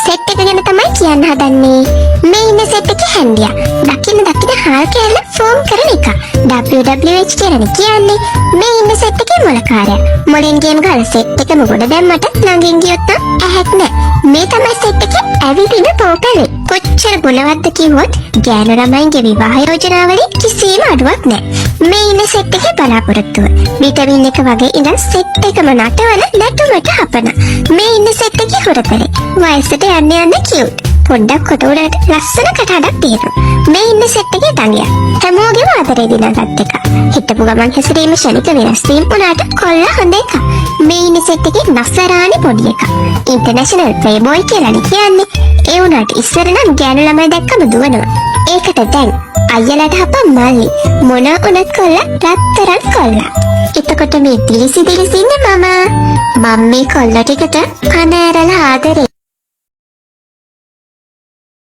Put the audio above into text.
Set එක ගැන තමයි කියන්න හදන්නේ. මේ ඉන්න සෙට් එකේ හැන්දියා. දකින්න හාල් කෑල්ල ෆෝම් කරන එක. WWH කියලා කියන්නේ. මේ ඉන්න සෙට් එකේ මොලකාරයා. මොලෙන් ගේම් ගහලා සෙට් එකම ගොඩ දැම්මට ළඟින් ගියොත් නම් ඇහැක් නෑ. මේ තමයි සෙට් එකේ ඇවිදින පෝකලේ. කොච්චර ගුණවත්ද කිව්වොත් ගෑනු ළමයින්ගේ විවාහ යෝජනාවලින් කිසිම අඩුවක් නෑ. මේ ඉන්න සෙට් එකේ බලාපොරොත්තුව විටමින් එක වගේ ඉඳන් සෙට් එකම නටවල නැටුමට හපන. මේ ඉන්න සෙට් එකේ හොරතලේ වයසට යන්න කියුට්. පොඩ්ඩක් කොට උඩට ලස්සන කටහඬක් තියෙනවා. මේ ඉන්න සෙට් එකේ තනියා. හැමෝගෙම ආදරේ දිනාගත් එක. හිටපු ගමන් හැසිරීම ශනික වෙනස් වීම උනාට කොල්ල හොඳ එක. මේ ඉන්න සෙට් එකේ නසරානි පොඩි එක. ඉන්ටර්නැෂනල් ප්ලේබොයි කියලානේ කියන්නේ. ඒ උනාට ඉස්සර නම් ගෑනු ළමයි දැක්කම දුවනවා. ඒකට දැන් අයියලට හපන් මල්ලි මොනා උනත් කොල්ලා රත්තරන් කොල්ලා. එතකොට මේ දිලිසි ඉන්නේ මම මේ කොල්ල ටිකට කන ඇරලා ආදරේ